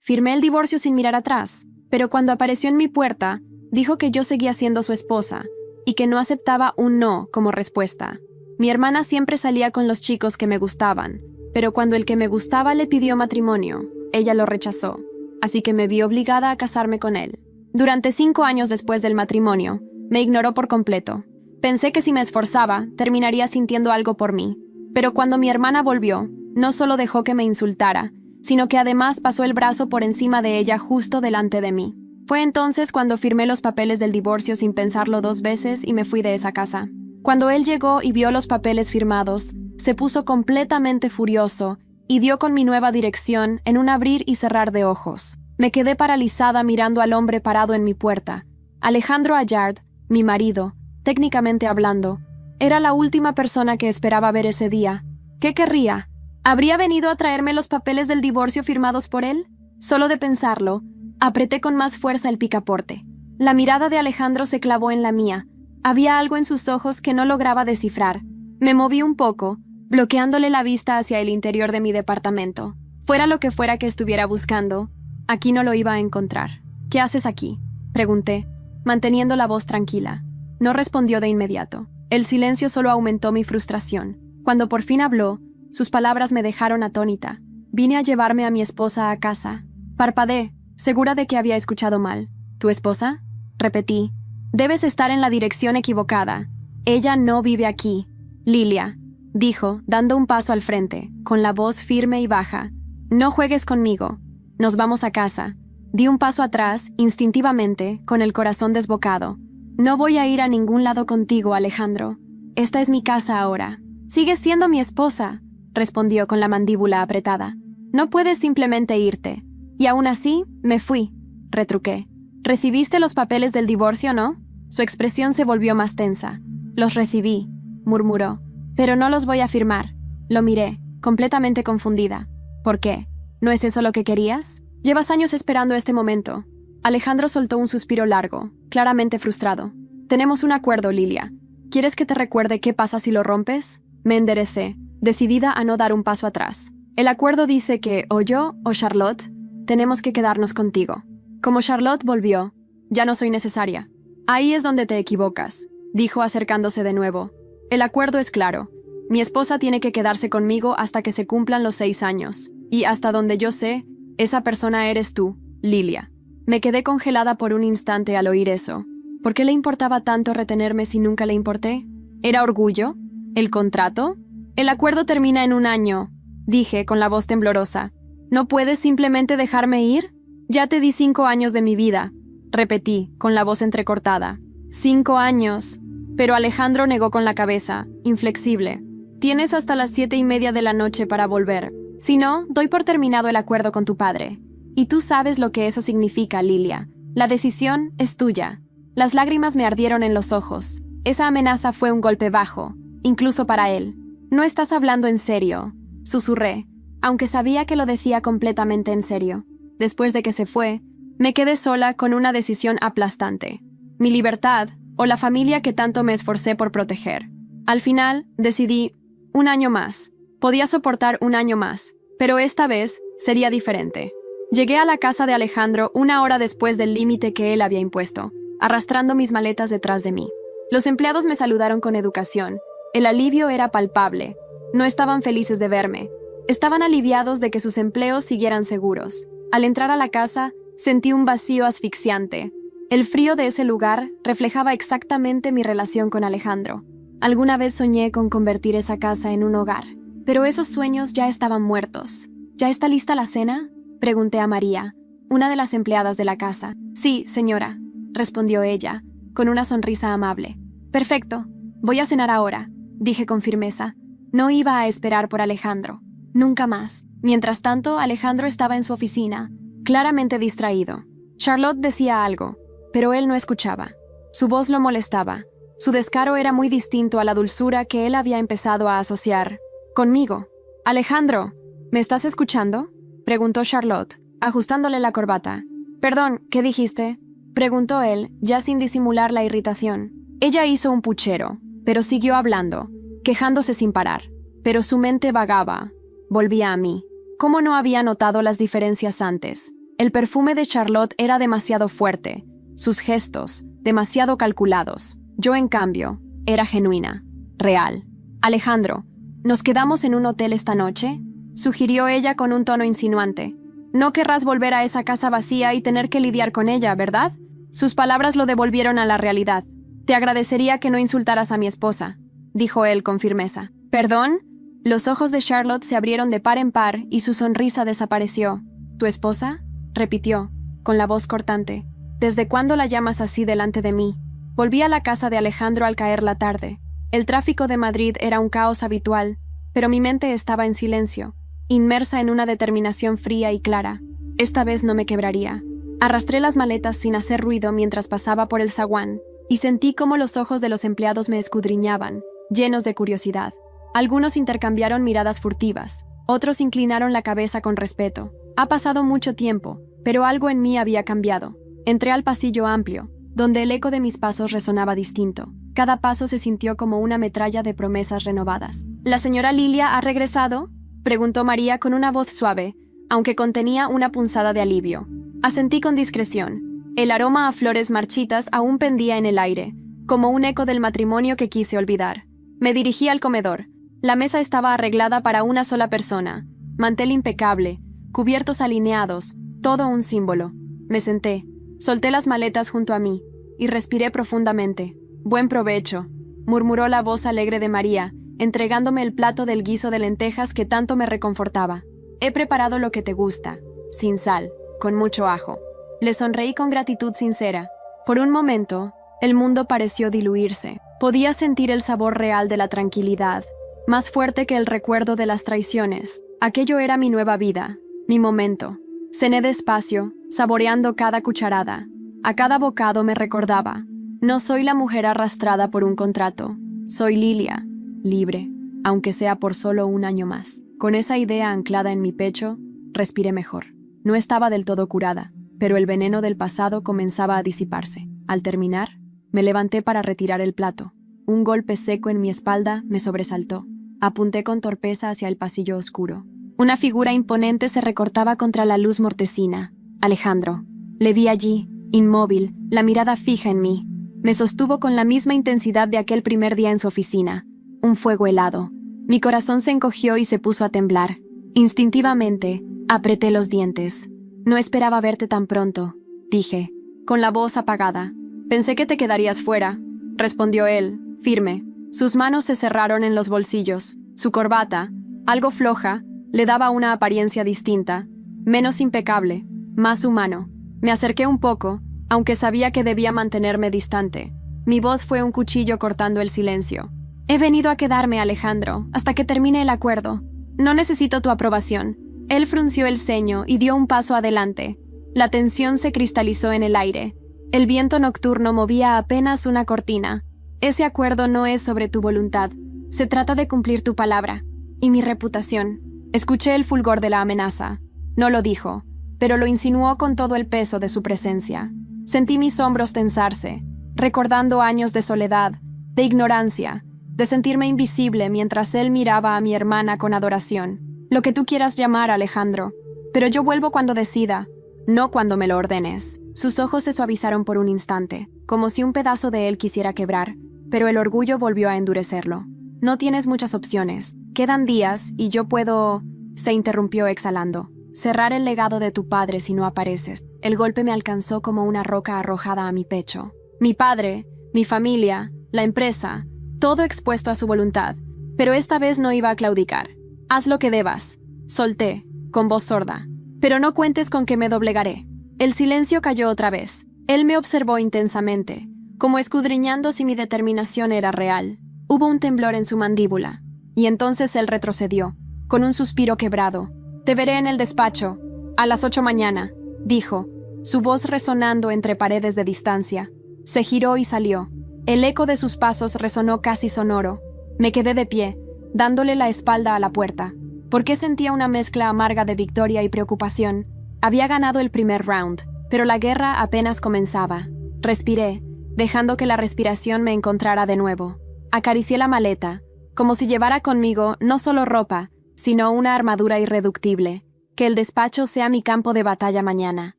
Firmé el divorcio sin mirar atrás, pero cuando apareció en mi puerta, dijo que yo seguía siendo su esposa y que no aceptaba un no como respuesta. Mi hermana siempre salía con los chicos que me gustaban, pero cuando el que me gustaba le pidió matrimonio, ella lo rechazó, así que me vi obligada a casarme con él. Durante 5 años después del matrimonio, me ignoró por completo. Pensé que si me esforzaba, terminaría sintiendo algo por mí. Pero cuando mi hermana volvió, no solo dejó que me insultara, sino que además pasó el brazo por encima de ella justo delante de mí. Fue entonces cuando firmé los papeles del divorcio sin pensarlo 2 veces y me fui de esa casa. Cuando él llegó y vio los papeles firmados, se puso completamente furioso y dio con mi nueva dirección en un abrir y cerrar de ojos. Me quedé paralizada mirando al hombre parado en mi puerta. Alejandro Allard, mi marido, técnicamente hablando, era la última persona que esperaba ver ese día. ¿Qué querría? ¿Habría venido a traerme los papeles del divorcio firmados por él? Solo de pensarlo, apreté con más fuerza el picaporte. La mirada de Alejandro se clavó en la mía. Había algo en sus ojos que no lograba descifrar. Me moví un poco, bloqueándole la vista hacia el interior de mi departamento. Fuera lo que fuera que estuviera buscando, aquí no lo iba a encontrar. ¿Qué haces aquí?, pregunté, manteniendo la voz tranquila. No respondió de inmediato. El silencio solo aumentó mi frustración. Cuando por fin habló, sus palabras me dejaron atónita. Vine a llevarme a mi esposa a casa. Parpadeé, segura de que había escuchado mal. ¿Tu esposa?, repetí. Debes estar en la dirección equivocada. Ella no vive aquí. Lilia, dijo, dando un paso al frente, con la voz firme y baja. No juegues conmigo. Nos vamos a casa. Di un paso atrás, instintivamente, con el corazón desbocado. No voy a ir a ningún lado contigo, Alejandro. Esta es mi casa ahora. Sigues siendo mi esposa, respondió con la mandíbula apretada. No puedes simplemente irte. Y aún así, me fui, retruqué. ¿Recibiste los papeles del divorcio, no? Su expresión se volvió más tensa. Los recibí, murmuró. Pero no los voy a firmar. Lo miré, completamente confundida. ¿Por qué? ¿No es eso lo que querías? Llevas años esperando este momento. Alejandro soltó un suspiro largo, claramente frustrado. Tenemos un acuerdo, Lilia. ¿Quieres que te recuerde qué pasa si lo rompes? Me enderecé, decidida a no dar un paso atrás. El acuerdo dice que o yo o Charlotte tenemos que quedarnos contigo. Como Charlotte volvió, ya no soy necesaria. Ahí es donde te equivocas, dijo acercándose de nuevo. El acuerdo es claro. Mi esposa tiene que quedarse conmigo hasta que se cumplan los 6 años. Y hasta donde yo sé, esa persona eres tú, Lilia. Me quedé congelada por un instante al oír eso. ¿Por qué le importaba tanto retenerme si nunca le importé? ¿Era orgullo? ¿El contrato? El acuerdo termina en 1 año, dije con la voz temblorosa. ¿No puedes simplemente dejarme ir? Ya te di 5 años de mi vida, repetí con la voz entrecortada. 5 años. Pero Alejandro negó con la cabeza, inflexible. Tienes hasta las 7:30 de la noche para volver. Si no, doy por terminado el acuerdo con tu padre. Y tú sabes lo que eso significa, Lilia. La decisión es tuya. Las lágrimas me ardieron en los ojos. Esa amenaza fue un golpe bajo, incluso para él. No estás hablando en serio, susurré, aunque sabía que lo decía completamente en serio. Después de que se fue, me quedé sola con una decisión aplastante. Mi libertad o la familia que tanto me esforcé por proteger. Al final, decidí 1 año más. Podía soportar 1 año más, pero esta vez sería diferente. Llegué a la casa de Alejandro 1 hora después del límite que él había impuesto, arrastrando mis maletas detrás de mí. Los empleados me saludaron con educación. El alivio era palpable. No estaban felices de verme. Estaban aliviados de que sus empleos siguieran seguros. Al entrar a la casa, sentí un vacío asfixiante. El frío de ese lugar reflejaba exactamente mi relación con Alejandro. Alguna vez soñé con convertir esa casa en un hogar, pero esos sueños ya estaban muertos. ¿Ya está lista la cena?, pregunté a María, una de las empleadas de la casa. Sí, señora, respondió ella, con una sonrisa amable. Perfecto, voy a cenar ahora, dije con firmeza. No iba a esperar por Alejandro. Nunca más. Mientras tanto, Alejandro estaba en su oficina, claramente distraído. Charlotte decía algo, pero él no escuchaba. Su voz lo molestaba. Su descaro era muy distinto a la dulzura que él había empezado a asociar conmigo. Alejandro, ¿me estás escuchando?, preguntó Charlotte, ajustándole la corbata. Perdón, ¿qué dijiste?, preguntó él, ya sin disimular la irritación. Ella hizo un puchero, pero siguió hablando, quejándose sin parar. Pero su mente vagaba. Volvía a mí. ¿Cómo no había notado las diferencias antes? El perfume de Charlotte era demasiado fuerte, sus gestos, demasiado calculados. Yo, en cambio, era genuina, real. «Alejandro, ¿nos quedamos en un hotel esta noche?», sugirió ella con un tono insinuante. «No querrás volver a esa casa vacía y tener que lidiar con ella, ¿verdad?». Sus palabras lo devolvieron a la realidad. «Te agradecería que no insultaras a mi esposa», dijo él con firmeza. «¿Perdón?». Los ojos de Charlotte se abrieron de par en par y su sonrisa desapareció. «¿Tu esposa?», repitió, con la voz cortante. «¿Desde cuándo la llamas así delante de mí?». Volví a la casa de Alejandro al caer la tarde. El tráfico de Madrid era un caos habitual, pero mi mente estaba en silencio, inmersa en una determinación fría y clara. Esta vez no me quebraría. Arrastré las maletas sin hacer ruido mientras pasaba por el zaguán, y sentí cómo los ojos de los empleados me escudriñaban, llenos de curiosidad. Algunos intercambiaron miradas furtivas, otros inclinaron la cabeza con respeto. Ha pasado mucho tiempo, pero algo en mí había cambiado. Entré al pasillo amplio, donde el eco de mis pasos resonaba distinto. Cada paso se sintió como una metralla de promesas renovadas. «¿La señora Lilia ha regresado?», preguntó María con una voz suave, aunque contenía una punzada de alivio. Asentí con discreción. El aroma a flores marchitas aún pendía en el aire, como un eco del matrimonio que quise olvidar. Me dirigí al comedor. La mesa estaba arreglada para una sola persona. Mantel impecable, cubiertos alineados, todo un símbolo. Me senté, solté las maletas junto a mí y respiré profundamente. «Buen provecho», murmuró la voz alegre de María, entregándome el plato del guiso de lentejas que tanto me reconfortaba. «He preparado lo que te gusta, sin sal, con mucho ajo». Le sonreí con gratitud sincera. Por un momento, el mundo pareció diluirse. Podía sentir el sabor real de la tranquilidad, más fuerte que el recuerdo de las traiciones. Aquello era mi nueva vida, mi momento. Cené despacio, saboreando cada cucharada. A cada bocado me recordaba: no soy la mujer arrastrada por un contrato. Soy Lilia, libre, aunque sea por solo un año más. Con esa idea anclada en mi pecho, respiré mejor. No estaba del todo curada, pero el veneno del pasado comenzaba a disiparse. Al terminar, me levanté para retirar el plato. Un golpe seco en mi espalda me sobresaltó. Apunté con torpeza hacia el pasillo oscuro. Una figura imponente se recortaba contra la luz mortecina. Alejandro. Le vi allí, inmóvil, la mirada fija en mí. Me sostuvo con la misma intensidad de aquel primer día en su oficina. Un fuego helado. Mi corazón se encogió y se puso a temblar. Instintivamente, apreté los dientes. «No esperaba verte tan pronto», dije, con la voz apagada. «Pensé que te quedarías fuera», respondió él, firme. Sus manos se cerraron en los bolsillos. Su corbata, algo floja, le daba una apariencia distinta, menos impecable, más humano. Me acerqué un poco, aunque sabía que debía mantenerme distante. Mi voz fue un cuchillo cortando el silencio. «He venido a quedarme, Alejandro, hasta que termine el acuerdo. No necesito tu aprobación». Él frunció el ceño y dio un paso adelante. La tensión se cristalizó en el aire. El viento nocturno movía apenas una cortina. «Ese acuerdo no es sobre tu voluntad. Se trata de cumplir tu palabra. Y mi reputación». Escuché el fulgor de la amenaza. No lo dijo, pero lo insinuó con todo el peso de su presencia. Sentí mis hombros tensarse, recordando años de soledad, de ignorancia, de sentirme invisible mientras él miraba a mi hermana con adoración. «Lo que tú quieras llamar, Alejandro, pero yo vuelvo cuando decida, no cuando me lo ordenes». Sus ojos se suavizaron por un instante, como si un pedazo de él quisiera quebrar, pero el orgullo volvió a endurecerlo. «No tienes muchas opciones. Quedan días y yo puedo...» Se interrumpió exhalando. «Cerrar el legado de tu padre si no apareces». El golpe me alcanzó como una roca arrojada a mi pecho. Mi padre, mi familia, la empresa, todo expuesto a su voluntad, pero esta vez no iba a claudicar. «Haz lo que debas», solté, con voz sorda. «Pero no cuentes con que me doblegaré». El silencio cayó otra vez. Él me observó intensamente, como escudriñando si mi determinación era real. Hubo un temblor en su mandíbula, y entonces él retrocedió, con un suspiro quebrado. «Te veré en el despacho, a las 8 mañana», dijo, su voz resonando entre paredes de distancia. Se giró y salió. El eco de sus pasos resonó casi sonoro. Me quedé de pie, dándole la espalda a la puerta. ¿Por qué sentía una mezcla amarga de victoria y preocupación? Había ganado el primer round, pero la guerra apenas comenzaba. Respiré, dejando que la respiración me encontrara de nuevo. Acaricié la maleta, como si llevara conmigo no solo ropa, sino una armadura irreductible. Que el despacho sea mi campo de batalla mañana.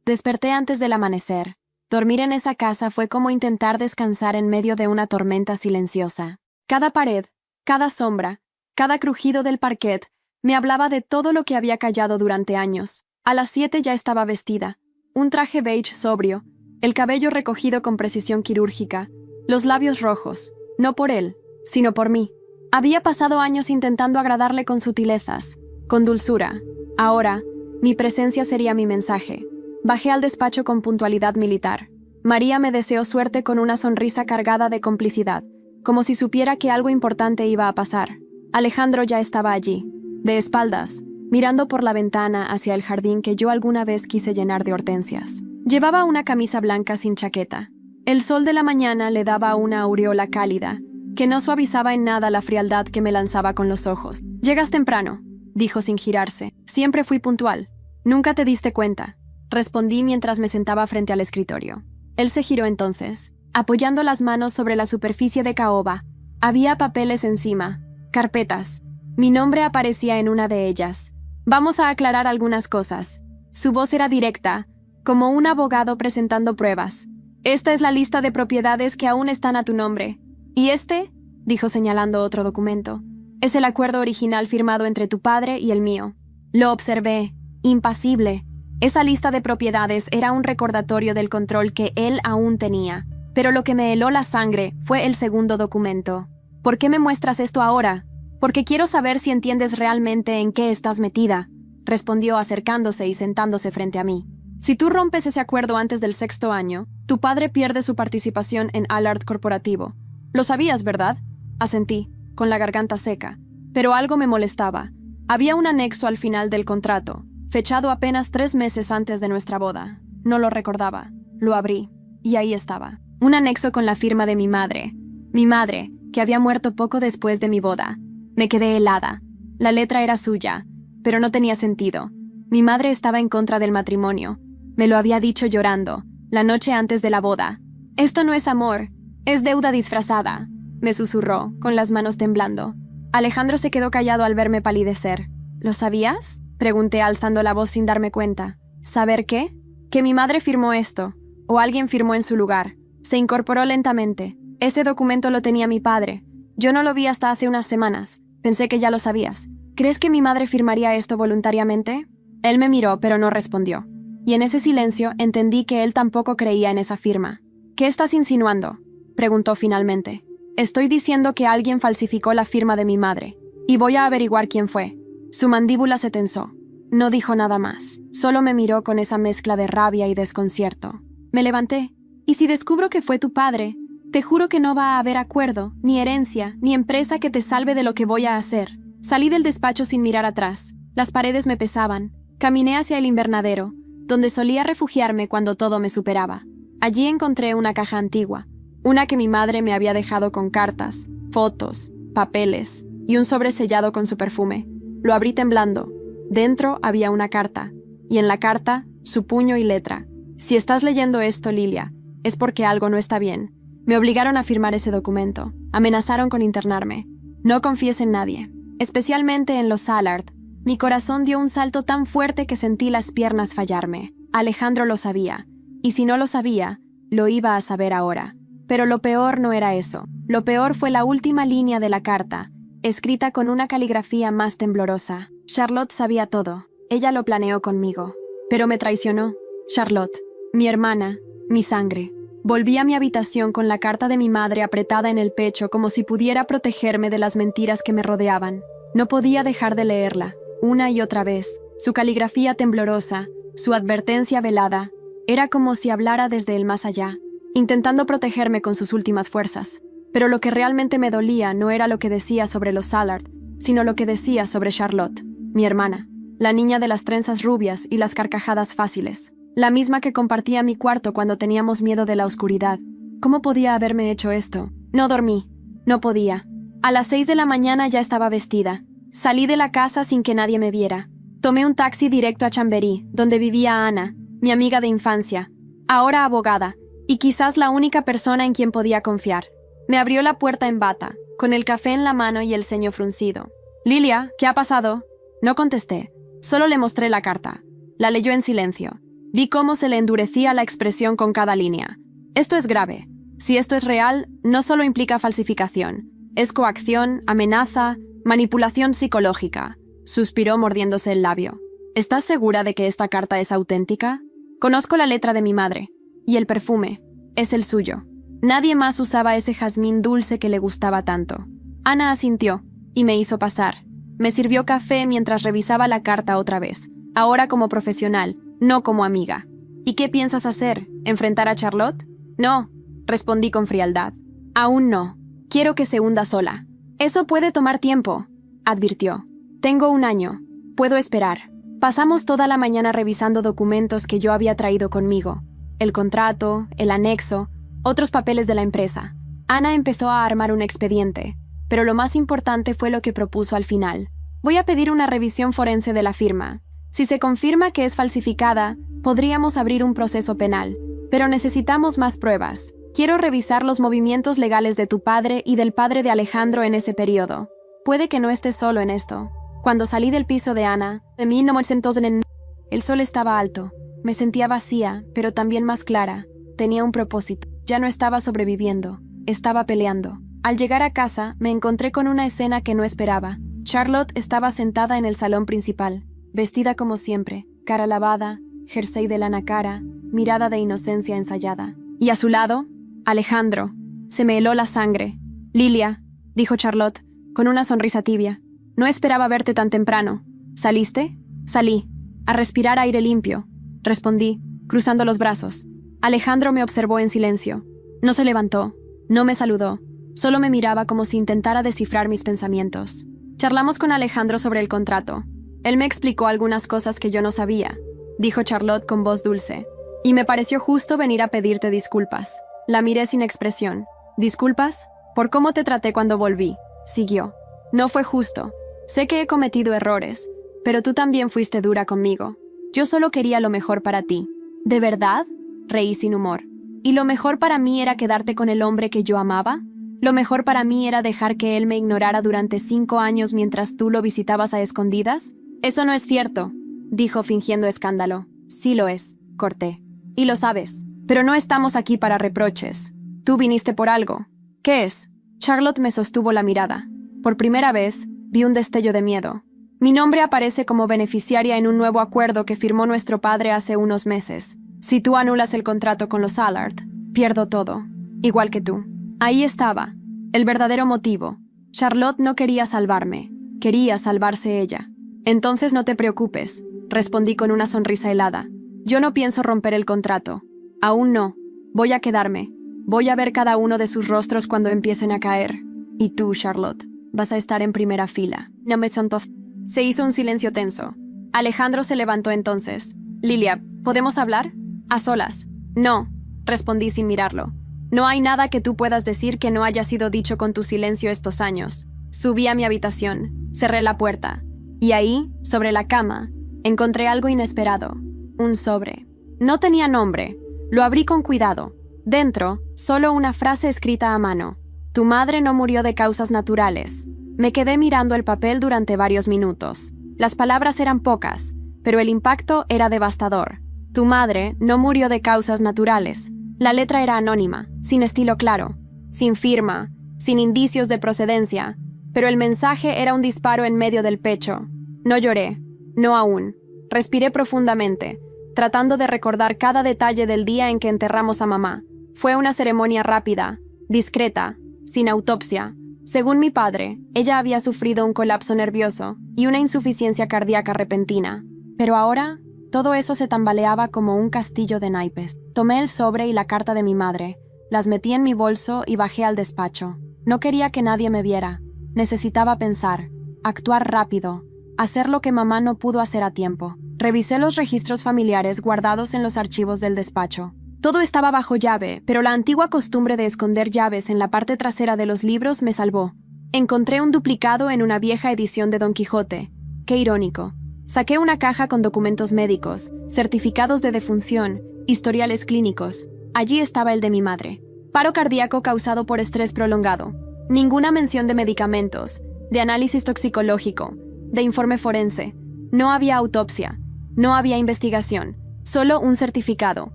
Desperté antes del amanecer. Dormir en esa casa fue como intentar descansar en medio de una tormenta silenciosa. Cada pared, cada sombra, cada crujido del parquet me hablaba de todo lo que había callado durante años. A las 7 ya estaba vestida. Un traje beige sobrio, el cabello recogido con precisión quirúrgica, los labios rojos, no por él, sino por mí. Había pasado años intentando agradarle con sutilezas, con dulzura. Ahora, mi presencia sería mi mensaje. Bajé al despacho con puntualidad militar. María me deseó suerte con una sonrisa cargada de complicidad, como si supiera que algo importante iba a pasar. Alejandro ya estaba allí, de espaldas, mirando por la ventana hacia el jardín que yo alguna vez quise llenar de hortensias. Llevaba una camisa blanca sin chaqueta. El sol de la mañana le daba una aureola cálida, que no suavizaba en nada la frialdad que me lanzaba con los ojos. «Llegas temprano», dijo sin girarse. «Siempre fui puntual. Nunca te diste cuenta», respondí mientras me sentaba frente al escritorio. Él se giró entonces, apoyando las manos sobre la superficie de caoba. Había papeles encima, carpetas. Mi nombre aparecía en una de ellas. «Vamos a aclarar algunas cosas». Su voz era directa, como un abogado presentando pruebas. «Esta es la lista de propiedades que aún están a tu nombre. Y este», dijo señalando otro documento, «es el acuerdo original firmado entre tu padre y el mío». Lo observé, impasible. Esa lista de propiedades era un recordatorio del control que él aún tenía. Pero lo que me heló la sangre fue el segundo documento. «¿Por qué me muestras esto ahora?» «Porque quiero saber si entiendes realmente en qué estás metida», respondió acercándose y sentándose frente a mí. «Si tú rompes ese acuerdo antes del 6º año, tu padre pierde su participación en Allard Corporativo. Lo sabías, ¿verdad?», asentí, con la garganta seca. Pero algo me molestaba. Había un anexo al final del contrato, fechado apenas 3 meses antes de nuestra boda. No lo recordaba. Lo abrí, y ahí estaba. Un anexo con la firma de mi madre. Mi madre, que había muerto poco después de mi boda. Me quedé helada. La letra era suya, pero no tenía sentido. Mi madre estaba en contra del matrimonio. Me lo había dicho llorando, la noche antes de la boda. «Esto no es amor, es deuda disfrazada», me susurró, con las manos temblando. Alejandro se quedó callado al verme palidecer. «¿Lo sabías?», pregunté alzando la voz sin darme cuenta. «¿Saber qué?». «Que mi madre firmó esto, o alguien firmó en su lugar». Se incorporó lentamente. «Ese documento lo tenía mi padre. Yo no lo vi hasta hace unas semanas. Pensé que ya lo sabías. ¿Crees que mi madre firmaría esto voluntariamente?». Él me miró, pero no respondió. Y en ese silencio entendí que él tampoco creía en esa firma. «¿Qué estás insinuando?», preguntó finalmente. «Estoy diciendo que alguien falsificó la firma de mi madre, y voy a averiguar quién fue». Su mandíbula se tensó. No dijo nada más. Solo me miró con esa mezcla de rabia y desconcierto. Me levanté. «¿Y si descubro que fue tu padre? Te juro que no va a haber acuerdo, ni herencia, ni empresa que te salve de lo que voy a hacer». Salí del despacho sin mirar atrás. Las paredes me pesaban. Caminé hacia el invernadero, donde solía refugiarme cuando todo me superaba. Allí encontré una caja antigua, una que mi madre me había dejado con cartas, fotos, papeles y un sobre sellado con su perfume. Lo abrí temblando. Dentro había una carta, y en la carta, su puño y letra. «Si estás leyendo esto, Lilia, es porque algo no está bien. Me obligaron a firmar ese documento. Amenazaron con internarme. No confíes en nadie, especialmente en los Allard». Mi corazón dio un salto tan fuerte que sentí las piernas fallarme. Alejandro lo sabía, y si no lo sabía, lo iba a saber ahora. Pero lo peor no era eso. Lo peor fue la última línea de la carta, escrita con una caligrafía más temblorosa. Charlotte sabía todo. Ella lo planeó conmigo. Pero me traicionó. Charlotte, mi hermana, mi sangre. Volví a mi habitación con la carta de mi madre apretada en el pecho como si pudiera protegerme de las mentiras que me rodeaban. No podía dejar de leerla. Una y otra vez, su caligrafía temblorosa, su advertencia velada, era como si hablara desde el más allá, intentando protegerme con sus últimas fuerzas. Pero lo que realmente me dolía no era lo que decía sobre los Allard, sino lo que decía sobre Charlotte, mi hermana, la niña de las trenzas rubias y las carcajadas fáciles, la misma que compartía mi cuarto cuando teníamos miedo de la oscuridad. ¿Cómo podía haberme hecho esto? No dormí, no podía. A las 6 de la mañana ya estaba vestida. Salí de la casa sin que nadie me viera. Tomé un taxi directo a Chamberí, donde vivía Ana, mi amiga de infancia, ahora abogada, y quizás la única persona en quien podía confiar. Me abrió la puerta en bata, con el café en la mano y el ceño fruncido. «Lilia, ¿qué ha pasado?». No contesté. Solo le mostré la carta. La leyó en silencio. Vi cómo se le endurecía la expresión con cada línea. Esto es grave. Si esto es real, no solo implica falsificación. Es coacción, amenaza, manipulación psicológica. Suspiró mordiéndose el labio. ¿Estás segura de que esta carta es auténtica? Conozco la letra de mi madre. Y el perfume. Es el suyo. Nadie más usaba ese jazmín dulce que le gustaba tanto. Ana asintió y me hizo pasar. Me sirvió café mientras revisaba la carta otra vez. Ahora como profesional, no como amiga. ¿Y qué piensas hacer? ¿Enfrentar a Charlotte? No, respondí con frialdad. Aún no. Quiero que se hunda sola. Eso puede tomar tiempo, advirtió. Tengo 1 año. Puedo esperar. Pasamos toda la mañana revisando documentos que yo había traído conmigo. El contrato, el anexo, otros papeles de la empresa. Ana empezó a armar un expediente, pero lo más importante fue lo que propuso al final. Voy a pedir una revisión forense de la firma. Si se confirma que es falsificada, podríamos abrir un proceso penal, pero necesitamos más pruebas. Quiero revisar los movimientos legales de tu padre y del padre de Alejandro en ese periodo. Puede que no estés solo en esto. Cuando salí del piso de Ana, de mí no me sentó en... El sol estaba alto. Me sentía vacía, pero también más clara. Tenía un propósito. Ya no estaba sobreviviendo. Estaba peleando. Al llegar a casa, me encontré con una escena que no esperaba. Charlotte estaba sentada en el salón principal, vestida como siempre, cara lavada, jersey de lana cara, mirada de inocencia ensayada. Y a su lado, Alejandro. Se me heló la sangre. Lilia, dijo Charlotte, con una sonrisa tibia. No esperaba verte tan temprano. ¿Saliste? Salí. A respirar aire limpio, respondí, cruzando los brazos. Alejandro me observó en silencio. No se levantó, no me saludó, solo me miraba como si intentara descifrar mis pensamientos. Charlamos con Alejandro sobre el contrato. Él me explicó algunas cosas que yo no sabía, dijo Charlotte con voz dulce, y me pareció justo venir a pedirte disculpas. La miré sin expresión. ¿Disculpas? Por cómo te traté cuando volví, siguió. No fue justo. Sé que he cometido errores, pero tú también fuiste dura conmigo. Yo solo quería lo mejor para ti. ¿De verdad? Reí sin humor. ¿Y lo mejor para mí era quedarte con el hombre que yo amaba? ¿Lo mejor para mí era dejar que él me ignorara durante 5 años mientras tú lo visitabas a escondidas? Eso no es cierto, dijo fingiendo escándalo. Sí lo es, corté. Y lo sabes. Pero no estamos aquí para reproches. Tú viniste por algo. ¿Qué es? Charlotte me sostuvo la mirada. Por primera vez, vi un destello de miedo. Mi nombre aparece como beneficiaria en un nuevo acuerdo que firmó nuestro padre hace unos meses. Si tú anulas el contrato con los Allard, pierdo todo, igual que tú. Ahí estaba, el verdadero motivo. Charlotte no quería salvarme, quería salvarse ella. Entonces no te preocupes, respondí con una sonrisa helada. Yo no pienso romper el contrato. Aún no. Voy a quedarme. Voy a ver cada uno de sus rostros cuando empiecen a caer. Y tú, Charlotte, vas a estar en primera fila. No me son tos. Se hizo un silencio tenso. Alejandro se levantó entonces. Lilia, ¿podemos hablar? A solas. No, respondí sin mirarlo. No hay nada que tú puedas decir que no haya sido dicho con tu silencio estos años. Subí a mi habitación, cerré la puerta. Y ahí, sobre la cama, encontré algo inesperado. Un sobre. No tenía nombre. Lo abrí con cuidado. Dentro, solo una frase escrita a mano. Tu madre no murió de causas naturales. Me quedé mirando el papel durante varios minutos. Las palabras eran pocas, pero el impacto era devastador. Tu madre no murió de causas naturales. La letra era anónima, sin estilo claro, sin firma, sin indicios de procedencia, pero el mensaje era un disparo en medio del pecho. No lloré, no aún. Respiré profundamente, tratando de recordar cada detalle del día en que enterramos a mamá. Fue una ceremonia rápida, discreta, sin autopsia. Según mi padre, ella había sufrido un colapso nervioso y una insuficiencia cardíaca repentina. Pero ahora, todo eso se tambaleaba como un castillo de naipes. Tomé el sobre y la carta de mi madre, las metí en mi bolso y bajé al despacho. No quería que nadie me viera. Necesitaba pensar, actuar rápido, hacer lo que mamá no pudo hacer a tiempo. Revisé los registros familiares guardados en los archivos del despacho. Todo estaba bajo llave, pero la antigua costumbre de esconder llaves en la parte trasera de los libros me salvó. Encontré un duplicado en una vieja edición de Don Quijote. Qué irónico. Saqué una caja con documentos médicos, certificados de defunción, historiales clínicos. Allí estaba el de mi madre. Paro cardíaco causado por estrés prolongado. Ninguna mención de medicamentos, de análisis toxicológico, de informe forense. No había autopsia, no había investigación, solo un certificado,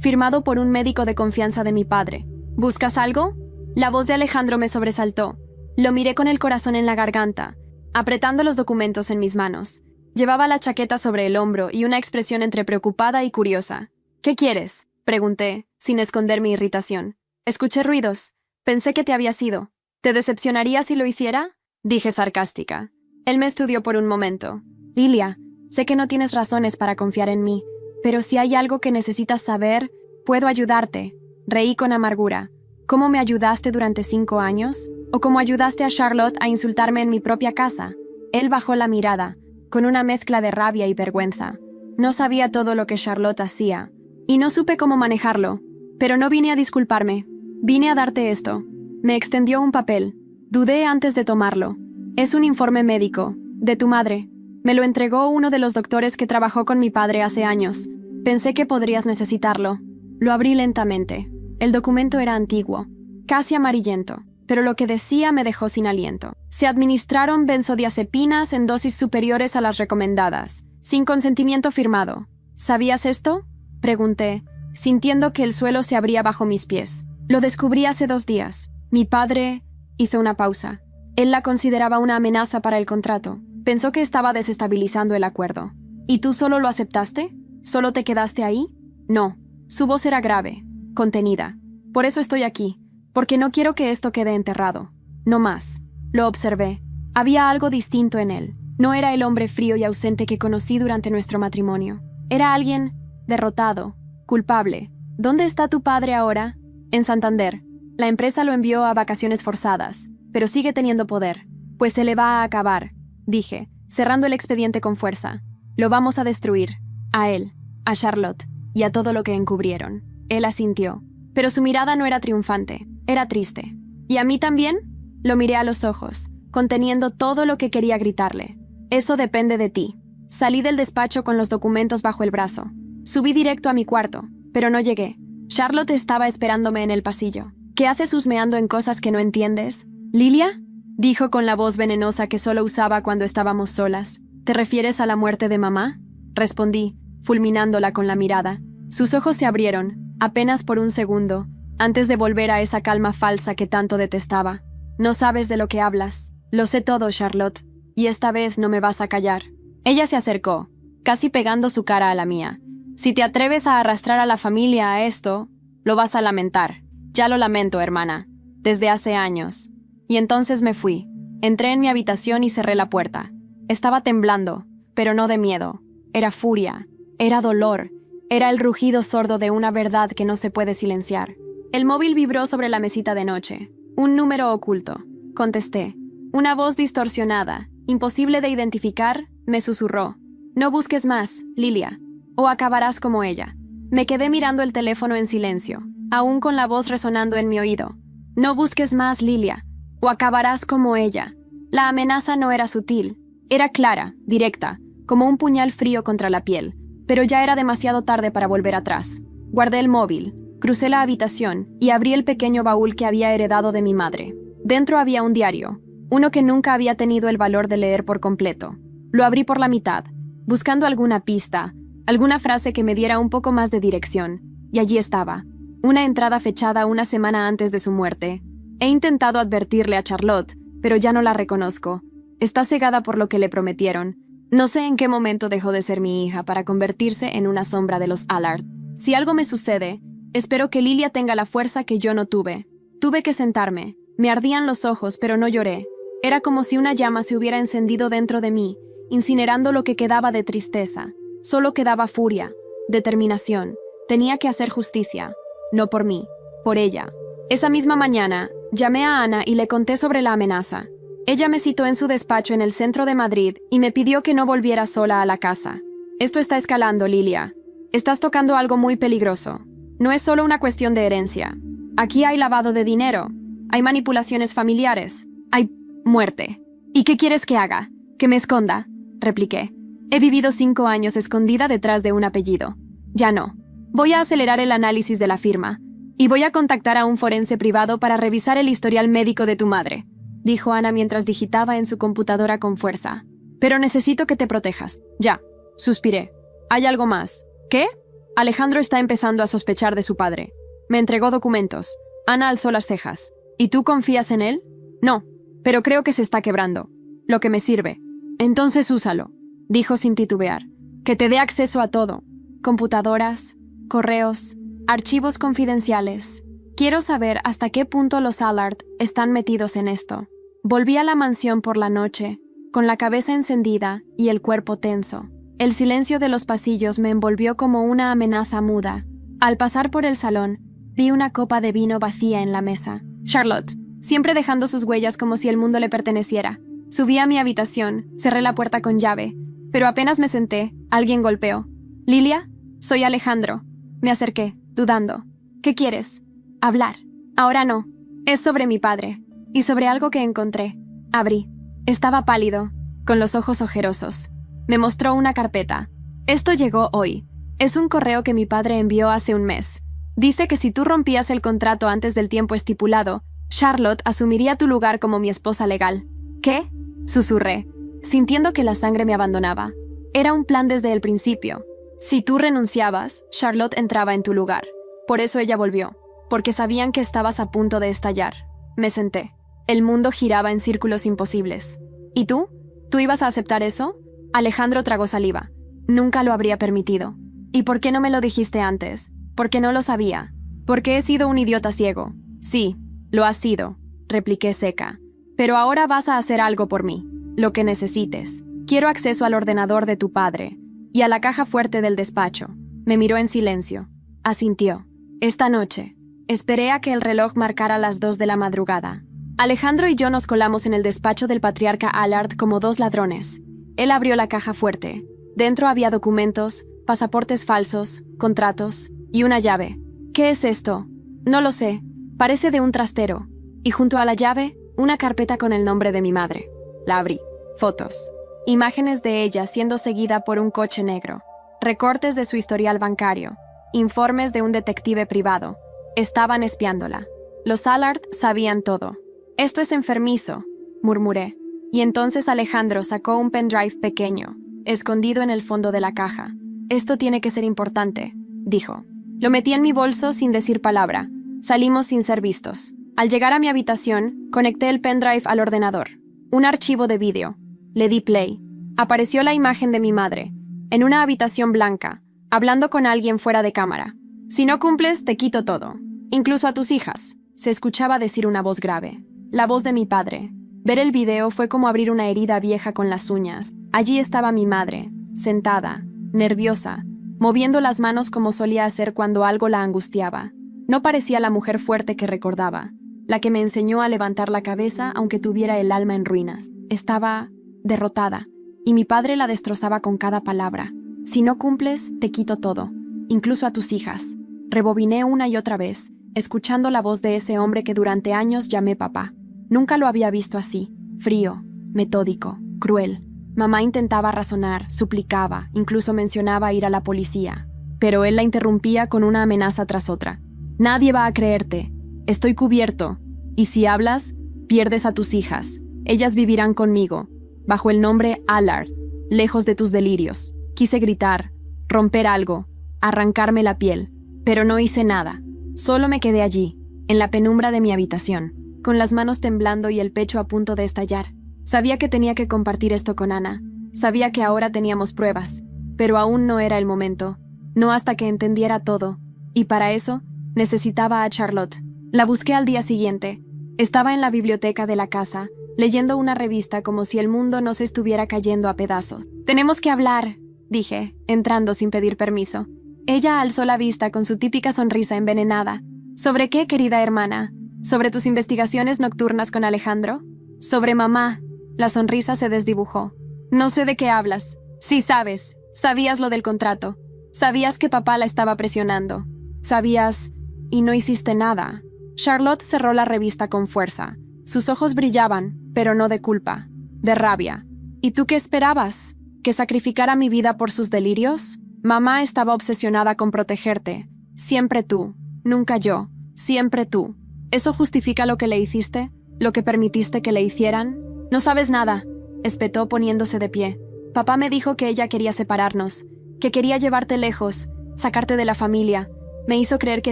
firmado por un médico de confianza de mi padre. ¿Buscas algo? La voz de Alejandro me sobresaltó. Lo miré con el corazón en la garganta, apretando los documentos en mis manos. Llevaba la chaqueta sobre el hombro y una expresión entre preocupada y curiosa. ¿Qué quieres?, pregunté, sin esconder mi irritación. Escuché ruidos. Pensé que te habías ido. ¿Te decepcionaría si lo hiciera?, dije sarcástica. Él me estudió por un momento. Lilia, sé que no tienes razones para confiar en mí, pero si hay algo que necesitas saber, puedo ayudarte. Reí con amargura. ¿Cómo me ayudaste durante 5 años? ¿O cómo ayudaste a Charlotte a insultarme en mi propia casa? Él bajó la mirada, con una mezcla de rabia y vergüenza. No sabía todo lo que Charlotte hacía, y no supe cómo manejarlo. Pero no vine a disculparme. Vine a darte esto. Me extendió un papel. Dudé antes de tomarlo. Es un informe médico, de tu madre. Me lo entregó uno de los doctores que trabajó con mi padre hace años. Pensé que podrías necesitarlo. Lo abrí lentamente. El documento era antiguo, casi amarillento, pero lo que decía me dejó sin aliento. Se administraron benzodiazepinas en dosis superiores a las recomendadas, sin consentimiento firmado. ¿Sabías esto?, pregunté, sintiendo que el suelo se abría bajo mis pies. Lo descubrí hace 2 días. Mi padre hizo una pausa. Él la consideraba una amenaza para el contrato. Pensó que estaba desestabilizando el acuerdo. ¿Y tú solo lo aceptaste? ¿Solo te quedaste ahí? No. Su voz era grave, contenida. Por eso estoy aquí, porque no quiero que esto quede enterrado. No más. Lo observé. Había algo distinto en él. No era el hombre frío y ausente que conocí durante nuestro matrimonio. Era alguien derrotado, culpable. ¿Dónde está tu padre ahora? En Santander. La empresa lo envió a vacaciones forzadas, pero sigue teniendo poder. Pues se le va a acabar, dije, cerrando el expediente con fuerza. Lo vamos a destruir. A él, a Charlotte y a todo lo que encubrieron. Él asintió, pero su mirada no era triunfante, era triste. ¿Y a mí también? Lo miré a los ojos, conteniendo todo lo que quería gritarle. Eso depende de ti. Salí del despacho con los documentos bajo el brazo. Subí directo a mi cuarto, pero no llegué. Charlotte estaba esperándome en el pasillo. ¿Qué haces husmeando en cosas que no entiendes? ¿Lilia?, dijo con la voz venenosa que solo usaba cuando estábamos solas. ¿Te refieres a la muerte de mamá?, respondí, fulminándola con la mirada. Sus ojos se abrieron, apenas por un segundo, antes de volver a esa calma falsa que tanto detestaba. No sabes de lo que hablas. Lo sé todo, Charlotte, y esta vez no me vas a callar. Ella se acercó, casi pegando su cara a la mía. Si te atreves a arrastrar a la familia a esto, lo vas a lamentar. Ya lo lamento, hermana, desde hace años. Y entonces me fui. Entré en mi habitación y cerré la puerta. Estaba temblando, pero no de miedo. Era furia, era dolor, era el rugido sordo de una verdad que no se puede silenciar. El móvil vibró sobre la mesita de noche. Un número oculto. Contesté. Una voz distorsionada, imposible de identificar, me susurró. No busques más, Lilia, o acabarás como ella. Me quedé mirando el teléfono en silencio, aún con la voz resonando en mi oído. No busques más, Lilia, o acabarás como ella. La amenaza no era sutil, era clara, directa, como un puñal frío contra la piel, pero ya era demasiado tarde para volver atrás. Guardé el móvil, crucé la habitación y abrí el pequeño baúl que había heredado de mi madre. Dentro había un diario, uno que nunca había tenido el valor de leer por completo. Lo abrí por la mitad, buscando alguna pista, alguna frase que me diera un poco más de dirección, y allí estaba, una entrada fechada una semana antes de su muerte. He intentado advertirle a Charlotte, pero ya no la reconozco. Está cegada por lo que le prometieron. No sé en qué momento dejó de ser mi hija para convertirse en una sombra de los Allard. Si algo me sucede, espero que Lilia tenga la fuerza que yo no tuve. Tuve que sentarme. Me ardían los ojos, pero no lloré. Era como si una llama se hubiera encendido dentro de mí, incinerando lo que quedaba de tristeza. Solo quedaba furia, determinación. Tenía que hacer justicia. No por mí, por ella. Esa misma mañana, llamé a Ana y le conté sobre la amenaza. Ella me citó en su despacho en el centro de Madrid y me pidió que no volviera sola a la casa. Esto está escalando, Lilia. Estás tocando algo muy peligroso. No es solo una cuestión de herencia. Aquí hay lavado de dinero. Hay manipulaciones familiares. Hay muerte. ¿Y qué quieres que haga? ¿Que me esconda?, repliqué. He vivido 5 años escondida detrás de un apellido. Ya no. Voy a acelerar el análisis de la firma. Y voy a contactar a un forense privado para revisar el historial médico de tu madre, dijo Ana mientras digitaba en su computadora con fuerza. Pero necesito que te protejas. Ya, suspiré. ¿Hay algo más? ¿Qué? Alejandro está empezando a sospechar de su padre. Me entregó documentos. Ana alzó las cejas. ¿Y tú confías en él? No, pero creo que se está quebrando. Lo que me sirve. Entonces úsalo, dijo sin titubear. Que te dé acceso a todo. Computadoras, correos, archivos confidenciales. Quiero saber hasta qué punto los Allard están metidos en esto. Volví a la mansión por la noche, con la cabeza encendida y el cuerpo tenso. El silencio de los pasillos me envolvió como una amenaza muda. Al pasar por el salón, vi una copa de vino vacía en la mesa. Charlotte, siempre dejando sus huellas como si el mundo le perteneciera. Subí a mi habitación, cerré la puerta con llave, pero apenas me senté, alguien golpeó. «Lilia, soy Alejandro». Me acerqué, dudando. «¿Qué quieres?» «Hablar». «Ahora no. Es sobre mi padre. Y sobre algo que encontré». Abrí. Estaba pálido, con los ojos ojerosos. Me mostró una carpeta. «Esto llegó hoy. Es un correo que mi padre envió hace un mes. Dice que si tú rompías el contrato antes del tiempo estipulado, Charlotte asumiría tu lugar como mi esposa legal». «¿Qué?» Susurré, sintiendo que la sangre me abandonaba. Era un plan desde el principio. Si tú renunciabas, Charlotte entraba en tu lugar. Por eso ella volvió, porque sabían que estabas a punto de estallar. Me senté. El mundo giraba en círculos imposibles. ¿Y tú? ¿Tú ibas a aceptar eso? Alejandro tragó saliva. Nunca lo habría permitido. ¿Y por qué no me lo dijiste antes? Porque no lo sabía. Porque he sido un idiota ciego. Sí, lo has sido, repliqué seca. Pero ahora vas a hacer algo por mí. Lo que necesites. Quiero acceso al ordenador de tu padre y a la caja fuerte del despacho. Me miró en silencio. Asintió. Esta noche. Esperé a que el reloj marcara las 2 de la madrugada. Alejandro y yo nos colamos en el despacho del patriarca Allard como 2 ladrones. Él abrió la caja fuerte. Dentro había documentos, pasaportes falsos, contratos y una llave. ¿Qué es esto? No lo sé. Parece de un trastero. Y junto a la llave, una carpeta con el nombre de mi madre. La abrí. Fotos. Imágenes de ella siendo seguida por un coche negro. Recortes de su historial bancario. Informes de un detective privado. Estaban espiándola. Los Allard sabían todo. «Esto es enfermizo», murmuré. Y entonces Alejandro sacó un pendrive pequeño, escondido en el fondo de la caja. «Esto tiene que ser importante», dijo. Lo metí en mi bolso sin decir palabra. Salimos sin ser vistos. Al llegar a mi habitación, conecté el pendrive al ordenador. Un archivo de vídeo. Le di play. Apareció la imagen de mi madre, en una habitación blanca, hablando con alguien fuera de cámara. «Si no cumples, te quito todo. Incluso a tus hijas», se escuchaba decir una voz grave. La voz de mi padre. Ver el video fue como abrir una herida vieja con las uñas. Allí estaba mi madre, sentada, nerviosa, moviendo las manos como solía hacer cuando algo la angustiaba. No parecía la mujer fuerte que recordaba, la que me enseñó a levantar la cabeza aunque tuviera el alma en ruinas. Estaba derrotada, y mi padre la destrozaba con cada palabra. «Si no cumples, te quito todo, incluso a tus hijas». Rebobiné una y otra vez, escuchando la voz de ese hombre que durante años llamé papá. Nunca lo había visto así, frío, metódico, cruel. Mamá intentaba razonar, suplicaba, incluso mencionaba ir a la policía. Pero él la interrumpía con una amenaza tras otra. «Nadie va a creerte. Estoy cubierto. Y si hablas, pierdes a tus hijas. Ellas vivirán conmigo, bajo el nombre Allard, lejos de tus delirios». Quise gritar, romper algo, arrancarme la piel, pero no hice nada. Solo me quedé allí, en la penumbra de mi habitación, con las manos temblando y el pecho a punto de estallar. Sabía que tenía que compartir esto con Ana. Sabía que ahora teníamos pruebas, pero aún no era el momento. No hasta que entendiera todo. Y para eso, necesitaba a Charlotte. La busqué al día siguiente. Estaba en la biblioteca de la casa, leyendo una revista como si el mundo no se estuviera cayendo a pedazos. «Tenemos que hablar», dije, entrando sin pedir permiso. Ella alzó la vista con su típica sonrisa envenenada. «¿Sobre qué, querida hermana? ¿Sobre tus investigaciones nocturnas con Alejandro?» «Sobre mamá». La sonrisa se desdibujó. «No sé de qué hablas». «Sí sabes. Sabías lo del contrato. Sabías que papá la estaba presionando. Sabías... y no hiciste nada». Charlotte cerró la revista con fuerza. Sus ojos brillaban, pero no de culpa, de rabia. «¿Y tú qué esperabas? ¿Que sacrificara mi vida por sus delirios? Mamá estaba obsesionada con protegerte. Siempre tú, nunca yo, siempre tú. ¿Eso justifica lo que le hiciste? ¿Lo que permitiste que le hicieran? No sabes nada. espetó poniéndose de pie. Papá me dijo que ella quería separarnos, que quería llevarte lejos, sacarte de la familia. Me hizo creer que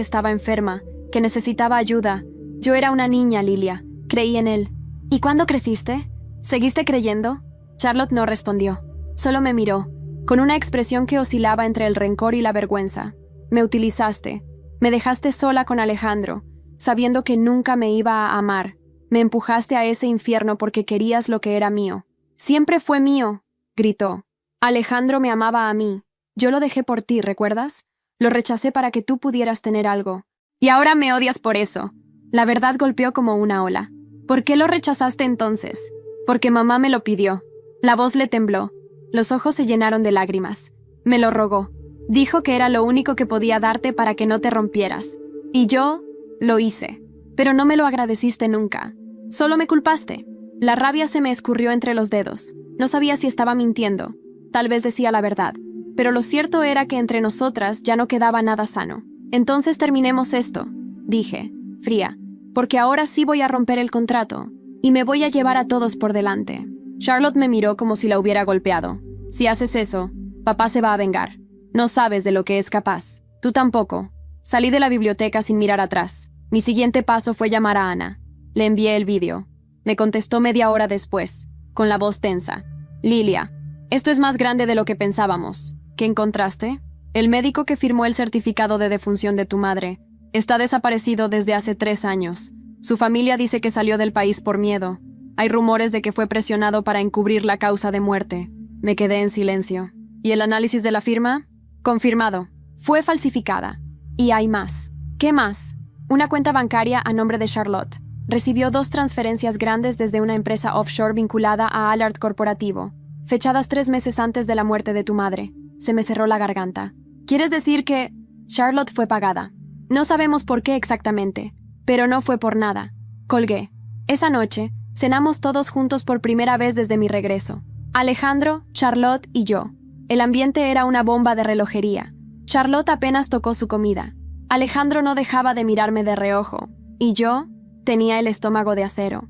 estaba enferma, que necesitaba ayuda. Yo era una niña, Lilia. Creí en él. ¿Y cuándo creciste? ¿Seguiste creyendo? Charlotte no respondió. Solo me miró, con una expresión que oscilaba entre el rencor y la vergüenza. Me utilizaste. Me dejaste sola con Alejandro, sabiendo que nunca me iba a amar. Me empujaste a ese infierno porque querías lo que era mío. Siempre fue mío, gritó. Alejandro me amaba a mí. Yo lo dejé por ti, ¿recuerdas? Lo rechacé para que tú pudieras tener algo. Y ahora me odias por eso. La verdad golpeó como una ola. ¿Por qué lo rechazaste entonces? Porque mamá me lo pidió. La voz le tembló. Los ojos se llenaron de lágrimas. Me lo rogó. Dijo que era lo único que podía darte para que no te rompieras. Y yo lo hice. Pero no me lo agradeciste nunca. Solo me culpaste. La rabia se me escurrió entre los dedos. No sabía si estaba mintiendo. Tal vez decía la verdad. Pero lo cierto era que entre nosotras ya no quedaba nada sano. Entonces terminemos esto, dije, fría, porque ahora sí voy a romper el contrato y me voy a llevar a todos por delante. Charlotte me miró como si la hubiera golpeado. Si haces eso, papá se va a vengar. No sabes de lo que es capaz. Tú tampoco. Salí de la biblioteca sin mirar atrás. Mi siguiente paso fue llamar a Ana. Le envié el vídeo. Me contestó media hora después, con la voz tensa. Lilia, esto es más grande de lo que pensábamos. ¿Qué encontraste? El médico que firmó el certificado de defunción de tu madre está desaparecido desde hace 3 años. Su familia dice que salió del país por miedo. Hay rumores de que fue presionado para encubrir la causa de muerte. Me quedé en silencio. ¿Y el análisis de la firma? Confirmado. Fue falsificada. Y hay más. ¿Qué más? Una cuenta bancaria a nombre de Charlotte recibió 2 transferencias grandes desde una empresa offshore vinculada a Allard Corporativo, fechadas 3 meses antes de la muerte de tu madre. Se me cerró la garganta. ¿Quieres decir que Charlotte fue pagada? No sabemos por qué exactamente, pero no fue por nada. Colgué. Esa noche, cenamos todos juntos por primera vez desde mi regreso. Alejandro, Charlotte y yo. El ambiente era una bomba de relojería. Charlotte apenas tocó su comida. Alejandro no dejaba de mirarme de reojo. Y yo tenía el estómago de acero.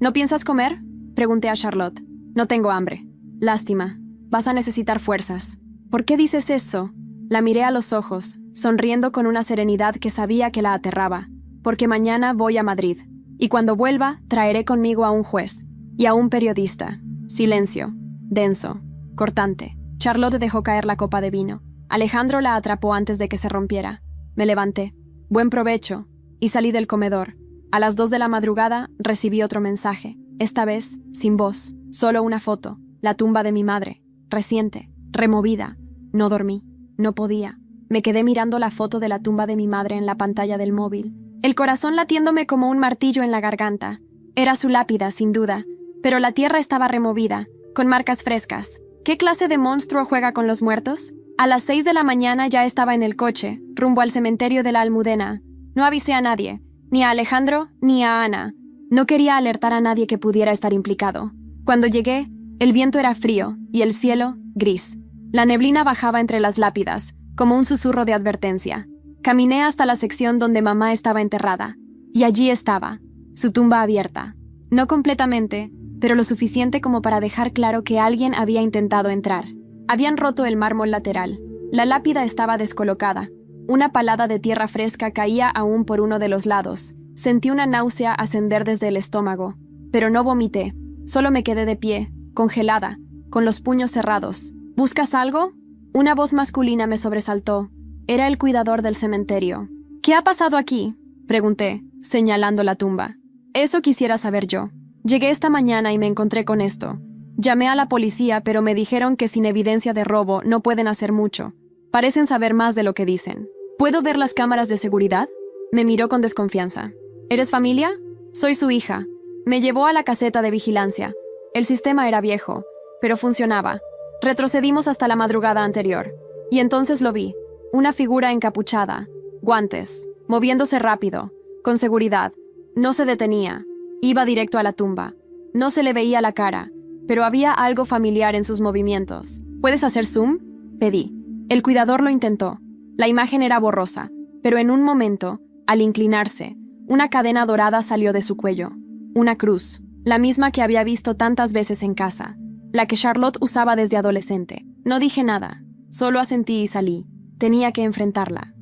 ¿No piensas comer? Pregunté a Charlotte. No tengo hambre. Lástima. Vas a necesitar fuerzas. ¿Por qué dices eso? La miré a los ojos, sonriendo con una serenidad que sabía que la aterraba. Porque mañana voy a Madrid. Y cuando vuelva, traeré conmigo a un juez. Y a un periodista. Silencio. Denso. Cortante. Charlotte dejó caer la copa de vino. Alejandro la atrapó antes de que se rompiera. Me levanté. Buen provecho. Y salí del comedor. A las 2 de la madrugada recibí otro mensaje. Esta vez, sin voz. Solo una foto. La tumba de mi madre. Reciente. Removida. No dormí. No podía. Me quedé mirando la foto de la tumba de mi madre en la pantalla del móvil. El corazón latiéndome como un martillo en la garganta. Era su lápida, sin duda. Pero la tierra estaba removida, con marcas frescas. ¿Qué clase de monstruo juega con los muertos? A las 6 de la mañana ya estaba en el coche, rumbo al cementerio de la Almudena. No avisé a nadie, ni a Alejandro, ni a Ana. No quería alertar a nadie que pudiera estar implicado. Cuando llegué, el viento era frío y el cielo gris. La neblina bajaba entre las lápidas, como un susurro de advertencia. Caminé hasta la sección donde mamá estaba enterrada, y allí estaba, su tumba abierta. No completamente, pero lo suficiente como para dejar claro que alguien había intentado entrar. Habían roto el mármol lateral. La lápida estaba descolocada. Una palada de tierra fresca caía aún por uno de los lados. Sentí una náusea ascender desde el estómago, pero no vomité. Solo me quedé de pie, congelada, con los puños cerrados. ¿Buscas algo? Una voz masculina me sobresaltó. Era el cuidador del cementerio. ¿Qué ha pasado aquí?, pregunté, señalando la tumba. Eso quisiera saber yo. Llegué esta mañana y me encontré con esto. Llamé a la policía, pero me dijeron que sin evidencia de robo no pueden hacer mucho. Parecen saber más de lo que dicen. ¿Puedo ver las cámaras de seguridad? Me miró con desconfianza. ¿Eres familia? Soy su hija. Me llevó a la caseta de vigilancia. El sistema era viejo, pero funcionaba. Retrocedimos hasta la madrugada anterior. Y entonces lo vi. Una figura encapuchada, guantes, moviéndose rápido, con seguridad. No se detenía. Iba directo a la tumba. No se le veía la cara, pero había algo familiar en sus movimientos. ¿Puedes hacer zoom?, pedí. El cuidador lo intentó. La imagen era borrosa, pero en un momento, al inclinarse, una cadena dorada salió de su cuello. Una cruz. la misma que había visto tantas veces en casa, la que Charlotte usaba desde adolescente. No dije nada, solo asentí y salí. Tenía que enfrentarla.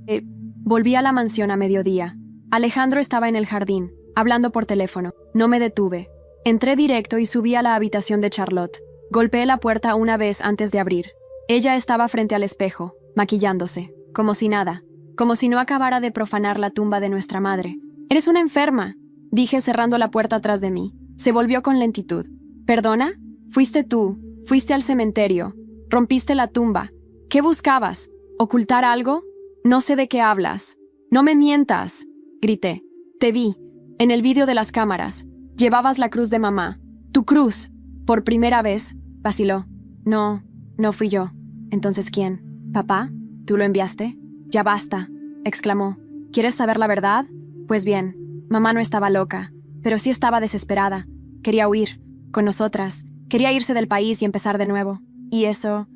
Volví a la mansión a mediodía. Alejandro estaba en el jardín, hablando por teléfono. No me detuve. Entré directo y subí a la habitación de Charlotte. Golpeé la puerta una vez antes de abrir. Ella estaba frente al espejo, maquillándose, como si nada, como si no acabara de profanar la tumba de nuestra madre. «Eres una enferma», dije cerrando la puerta tras de mí. Se volvió con lentitud. «¿Perdona? Fuiste tú, fuiste al cementerio, rompiste la tumba. ¿Qué buscabas? ¿Ocultar algo? No sé de qué hablas. No me mientas», grité. «Te vi, en el vídeo de las cámaras. Llevabas la cruz de mamá. Tu cruz. Por primera vez», vaciló. «No, no fui yo. Entonces, ¿quién? ¿Papá? ¿Tú lo enviaste?» «Ya basta», exclamó. «¿Quieres saber la verdad? Pues bien, mamá no estaba loca, pero sí estaba desesperada. Quería huir, con nosotras. Quería irse del país y empezar de nuevo. Y eso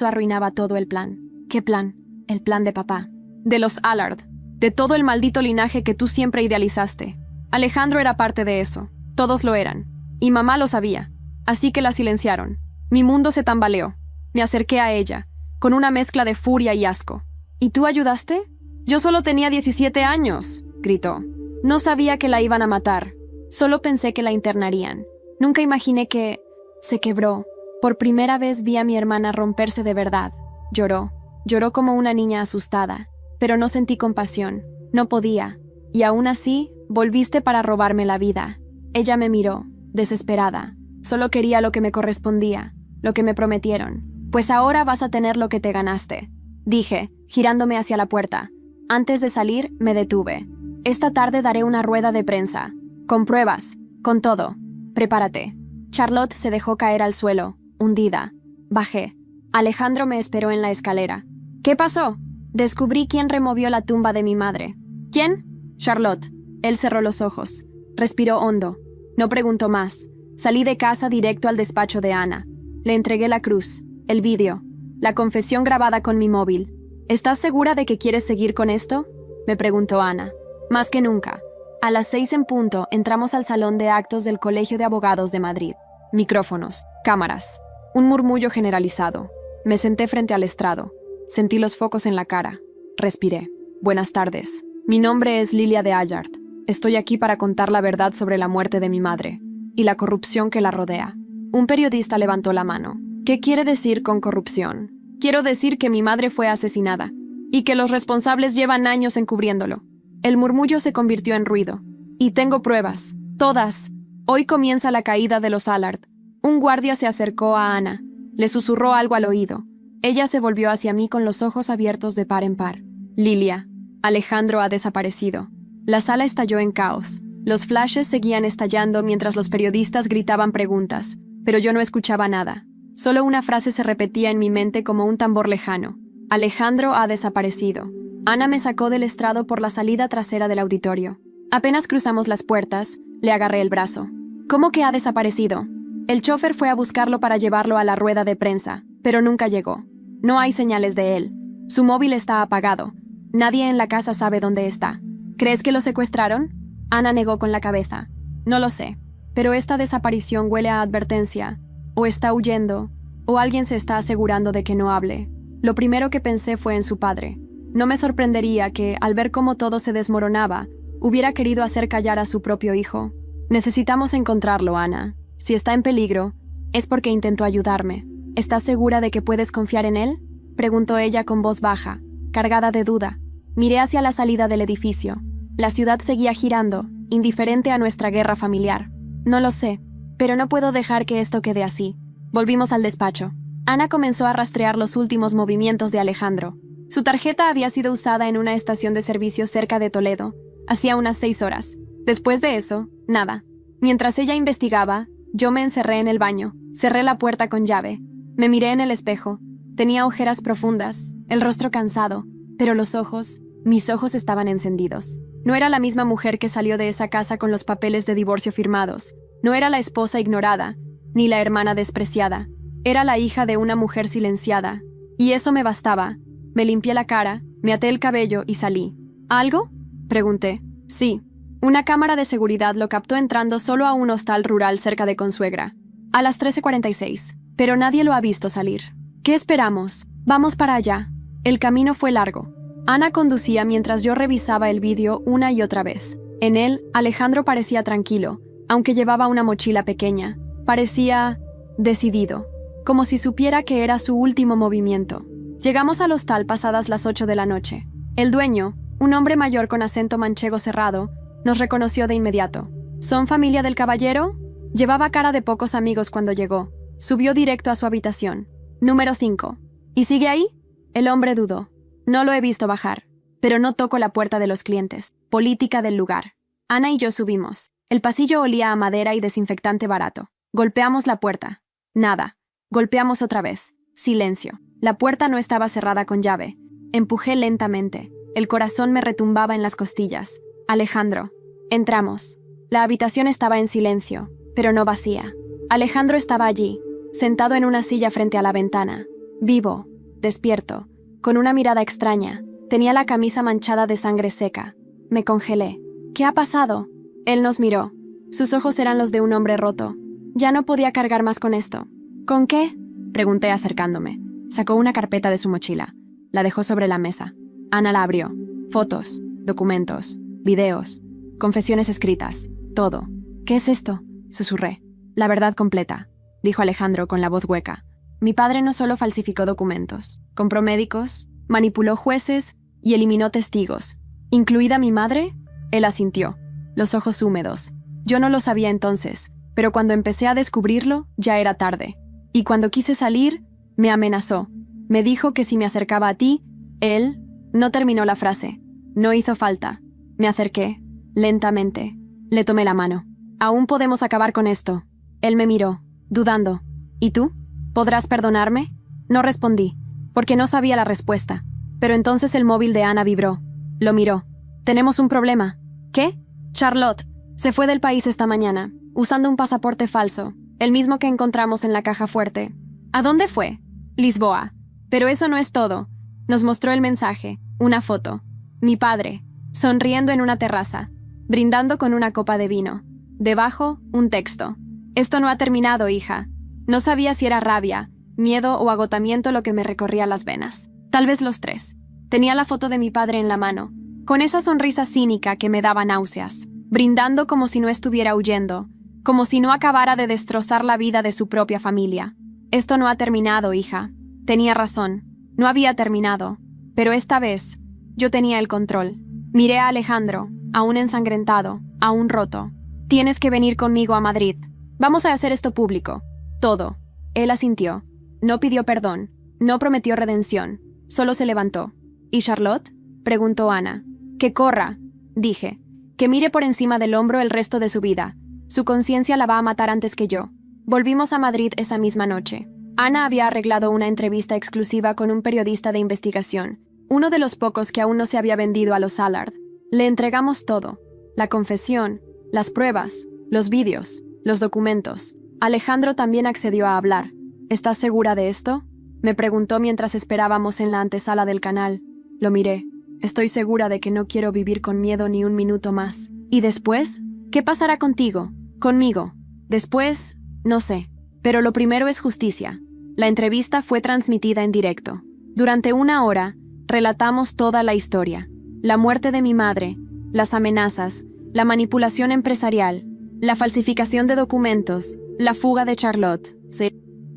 arruinaba todo el plan». «¿Qué plan?» «El plan de papá. De los Allard. De todo el maldito linaje que tú siempre idealizaste. Alejandro era parte de eso. Todos lo eran. Y mamá lo sabía. Así que la silenciaron. Mi mundo se tambaleó. Me acerqué a ella, con una mezcla de furia y asco. ¿Y tú ayudaste?» «Yo solo tenía 17 años», gritó. «No sabía que la iban a matar. Solo pensé que la internarían. Nunca imaginé que...» Se quebró. Por primera vez vi a mi hermana romperse de verdad. Lloró. Lloró como una niña asustada. Pero no sentí compasión. No podía. «Y aún así, volviste para robarme la vida». Ella me miró, desesperada. Solo quería lo que me correspondía, lo que me prometieron. «Pues ahora vas a tener lo que te ganaste», dije, girándome hacia la puerta. Antes de salir, me detuve. «Esta tarde daré una rueda de prensa. Con pruebas, con todo. Prepárate». Charlotte se dejó caer al suelo, hundida. Bajé. Alejandro me esperó en la escalera. «¿Qué pasó?» «Descubrí quién removió la tumba de mi madre». «¿Quién?» «Charlotte». Él cerró los ojos. Respiró hondo. No preguntó más. Salí de casa directo al despacho de Ana. Le entregué la cruz, el vídeo, la confesión grabada con mi móvil. «¿Estás segura de que quieres seguir con esto?», me preguntó Ana. «Más que nunca». A las 6 en punto entramos al salón de actos del Colegio de Abogados de Madrid. Micrófonos, cámaras, un murmullo generalizado. Me senté frente al estrado. Sentí los focos en la cara. Respiré. «Buenas tardes. Mi nombre es Lilia de Allard. Estoy aquí para contar la verdad sobre la muerte de mi madre y la corrupción que la rodea». Un periodista levantó la mano. «¿Qué quiere decir con corrupción?». «Quiero decir que mi madre fue asesinada y que los responsables llevan años encubriéndolo». El murmullo se convirtió en ruido. «Y tengo pruebas. Todas. Hoy comienza la caída de los Allard». Un guardia se acercó a Ana. Le susurró algo al oído. Ella se volvió hacia mí con los ojos abiertos de par en par. «Lilia, Alejandro ha desaparecido». La sala estalló en caos. Los flashes seguían estallando mientras los periodistas gritaban preguntas, pero yo no escuchaba nada. Solo una frase se repetía en mi mente como un tambor lejano. «Alejandro ha desaparecido». Ana me sacó del estrado por la salida trasera del auditorio. Apenas cruzamos las puertas, le agarré el brazo. «¿Cómo que ha desaparecido?». «El chofer fue a buscarlo para llevarlo a la rueda de prensa, pero nunca llegó. No hay señales de él. Su móvil está apagado. Nadie en la casa sabe dónde está». «¿Crees que lo secuestraron?». Ana negó con la cabeza. «No lo sé, pero esta desaparición huele a advertencia. O está huyendo, o alguien se está asegurando de que no hable». Lo primero que pensé fue en su padre. No me sorprendería que, al ver cómo todo se desmoronaba, hubiera querido hacer callar a su propio hijo. «Necesitamos encontrarlo, Ana. Si está en peligro, es porque intentó ayudarme. ¿Estás segura de que puedes confiar en él?», preguntó ella con voz baja, cargada de duda. Miré hacia la salida del edificio. La ciudad seguía girando, indiferente a nuestra guerra familiar. «No lo sé, pero no puedo dejar que esto quede así». Volvimos al despacho. Ana comenzó a rastrear los últimos movimientos de Alejandro. Su tarjeta había sido usada en una estación de servicio cerca de Toledo, hacía unas 6 horas. Después de eso, nada. Mientras ella investigaba, yo me encerré en el baño, cerré la puerta con llave. Me miré en el espejo. Tenía ojeras profundas, el rostro cansado, pero los ojos, mis ojos estaban encendidos. No era la misma mujer que salió de esa casa con los papeles de divorcio firmados. No era la esposa ignorada, ni la hermana despreciada. Era la hija de una mujer silenciada. Y eso me bastaba. Me limpié la cara, me até el cabello y salí. «¿Algo?», pregunté. «Sí, Una cámara de seguridad lo captó entrando solo a un hostal rural cerca de Consuegra, a las 13:46, pero nadie lo ha visto salir. ¿Qué esperamos? Vamos para allá. El camino fue largo. Ana conducía mientras yo revisaba el vídeo una y otra vez. En él, Alejandro parecía tranquilo, aunque llevaba una mochila pequeña. Parecía decidido, como si supiera que era su último movimiento. Llegamos al hostal pasadas las 8 de la noche. El dueño, un hombre mayor con acento manchego cerrado, nos reconoció de inmediato. ¿Son familia del caballero? Llevaba cara de pocos amigos cuando llegó. Subió directo a su habitación. Número 5. ¿Y sigue ahí? El hombre dudó. No lo he visto bajar, pero no toco la puerta de los clientes. Política del lugar. Ana y yo subimos. El pasillo olía a madera y desinfectante barato. Golpeamos la puerta. Nada. Golpeamos otra vez. Silencio. La puerta no estaba cerrada con llave. Empujé lentamente. El corazón me retumbaba en las costillas. Alejandro. Entramos. La habitación estaba en silencio, pero no vacía. Alejandro estaba allí, sentado en una silla frente a la ventana. Vivo, despierto, con una mirada extraña. Tenía la camisa manchada de sangre seca. Me congelé. ¿Qué ha pasado? Él nos miró. Sus ojos eran los de un hombre roto. Ya no podía cargar más con esto. ¿Con qué? Pregunté acercándome. Sacó una carpeta de su mochila. La dejó sobre la mesa. Ana la abrió. Fotos, documentos, videos, confesiones escritas, todo. ¿Qué es esto? Susurré. La verdad completa, dijo Alejandro con la voz hueca. Mi padre no solo falsificó documentos, compró médicos, manipuló jueces y eliminó testigos. ¿Incluida mi madre? Él asintió, los ojos húmedos. Yo no lo sabía entonces, pero cuando empecé a descubrirlo, ya era tarde. Y cuando quise salir, me amenazó. Me dijo que si me acercaba a ti, él... No terminó la frase. No hizo falta. Me acerqué, lentamente. Le tomé la mano. Aún podemos acabar con esto. Él me miró, dudando. ¿Y tú? ¿Podrás perdonarme? No respondí, porque no sabía la respuesta. Pero entonces el móvil de Ana vibró. Lo miró. Tenemos un problema. ¿Qué? Charlotte se fue del país esta mañana, usando un pasaporte falso, el mismo que encontramos en la caja fuerte. ¿A dónde fue? Lisboa. Pero eso no es todo. Nos mostró el mensaje, una foto. Mi padre, sonriendo en una terraza, brindando con una copa de vino. Debajo, un texto. Esto no ha terminado, hija. No sabía si era rabia, miedo o agotamiento lo que me recorría las venas. Tal vez los tres. Tenía la foto de mi padre en la mano, con esa sonrisa cínica que me daba náuseas, brindando como si no estuviera huyendo, como si no acabara de destrozar la vida de su propia familia. Esto no ha terminado, hija. Tenía razón. No había terminado. Pero esta vez, yo tenía el control. Miré a Alejandro, aún ensangrentado, aún roto. Tienes que venir conmigo a Madrid. Vamos a hacer esto público. Todo. Él asintió. No pidió perdón. No prometió redención. Solo se levantó. ¿Y Charlotte? Preguntó Ana. Que corra, dije. Que mire por encima del hombro el resto de su vida. Su conciencia la va a matar antes que yo. Volvimos a Madrid esa misma noche. Ana había arreglado una entrevista exclusiva con un periodista de investigación, uno de los pocos que aún no se había vendido a los Allard. Le entregamos todo. La confesión, las pruebas, los vídeos, los documentos. Alejandro también accedió a hablar. ¿Estás segura de esto? Me preguntó mientras esperábamos en la antesala del canal. Lo miré. Estoy segura de que no quiero vivir con miedo ni un minuto más. ¿Y después? ¿Qué pasará contigo? Conmigo. Después, no sé. Pero lo primero es justicia. La entrevista fue transmitida en directo. Durante 1 hora, relatamos toda la historia. La muerte de mi madre, las amenazas, la manipulación empresarial, la falsificación de documentos, la fuga de Charlotte,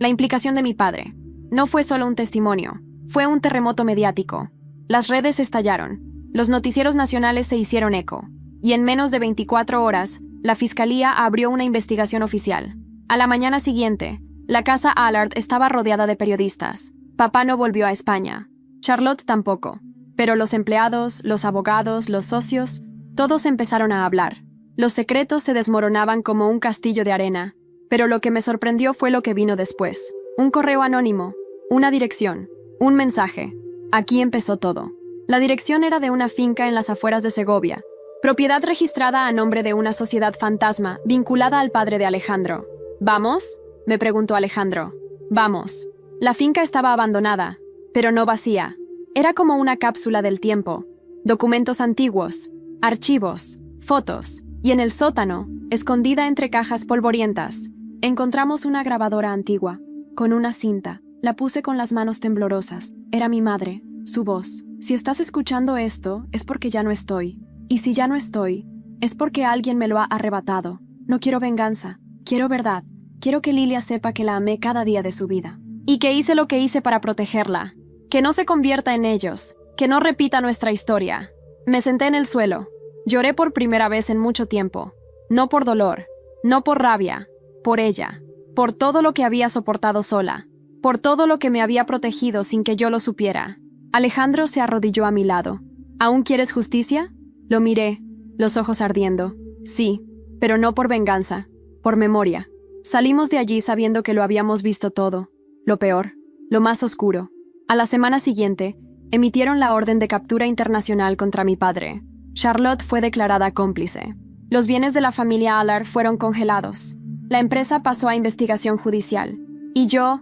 la implicación de mi padre. No fue solo un testimonio, fue un terremoto mediático. Las redes estallaron, los noticieros nacionales se hicieron eco, y en menos de 24 horas, la Fiscalía abrió una investigación oficial. A la mañana siguiente, la casa Allard estaba rodeada de periodistas. Papá no volvió a España. Charlotte tampoco. Pero los empleados, los abogados, los socios, todos empezaron a hablar. Los secretos se desmoronaban como un castillo de arena. Pero lo que me sorprendió fue lo que vino después. Un correo anónimo, una dirección, un mensaje. Aquí empezó todo. La dirección era de una finca en las afueras de Segovia, propiedad registrada a nombre de una sociedad fantasma vinculada al padre de Alejandro. ¿Vamos? Me preguntó Alejandro. Vamos. La finca estaba abandonada, pero no vacía. Era como una cápsula del tiempo. Documentos antiguos, archivos, fotos, y en el sótano, escondida entre cajas polvorientas, encontramos una grabadora antigua, con una cinta. La puse con las manos temblorosas. Era mi madre, su voz. Si estás escuchando esto, es porque ya no estoy. Y si ya no estoy, es porque alguien me lo ha arrebatado. No quiero venganza, quiero verdad. Quiero que Lilia sepa que la amé cada día de su vida. Y que hice lo que hice para protegerla. Que no se convierta en ellos. Que no repita nuestra historia. Me senté en el suelo. Lloré por primera vez en mucho tiempo. No por dolor, no por rabia, por ella. Por todo lo que había soportado sola. Por todo lo que me había protegido sin que yo lo supiera. Alejandro se arrodilló a mi lado. ¿Aún quieres justicia? Lo miré, los ojos ardiendo. Sí, pero no por venganza, por memoria. Salimos de allí sabiendo que lo habíamos visto todo. Lo peor, lo más oscuro. A la semana siguiente, emitieron la orden de captura internacional contra mi padre. Charlotte fue declarada cómplice. Los bienes de la familia Allard fueron congelados. La empresa pasó a investigación judicial. Y yo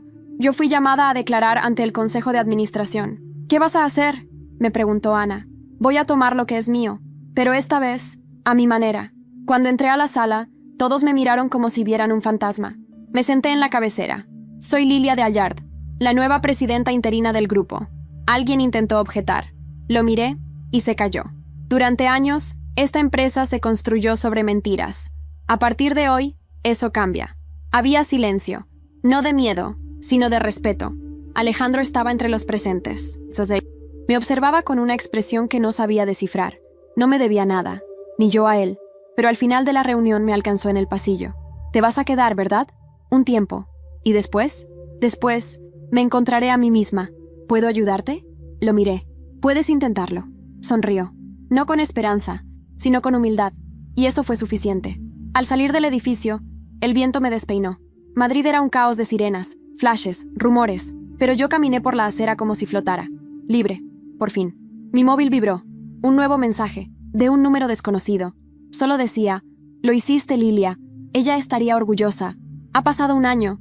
fui llamada a declarar ante el Consejo de Administración. ¿Qué vas a hacer?, me preguntó Ana. Voy a tomar lo que es mío, pero esta vez, a mi manera. Cuando entré a la sala, todos me miraron como si vieran un fantasma. Me senté en la cabecera. Soy Lilia de Allard, la nueva presidenta interina del grupo. Alguien intentó objetar. Lo miré y se cayó. Durante años, esta empresa se construyó sobre mentiras. A partir de hoy, eso cambia. Había silencio, no de miedo, sino de respeto. Alejandro estaba entre los presentes. Me observaba con una expresión que no sabía descifrar. No me debía nada, ni yo a él, pero al final de la reunión me alcanzó en el pasillo. Te vas a quedar, ¿verdad? Un tiempo. ¿Y después? Después, me encontraré a mí misma. ¿Puedo ayudarte? Lo miré. Puedes intentarlo. Sonrió. No con esperanza, sino con humildad. Y eso fue suficiente. Al salir del edificio, el viento me despeinó. Madrid era un caos de sirenas, flashes, rumores, pero yo caminé por la acera como si flotara. Libre, por fin. Mi móvil vibró. Un nuevo mensaje, de un número desconocido. Solo decía, lo hiciste, Lilia. Ella estaría orgullosa. Ha pasado un año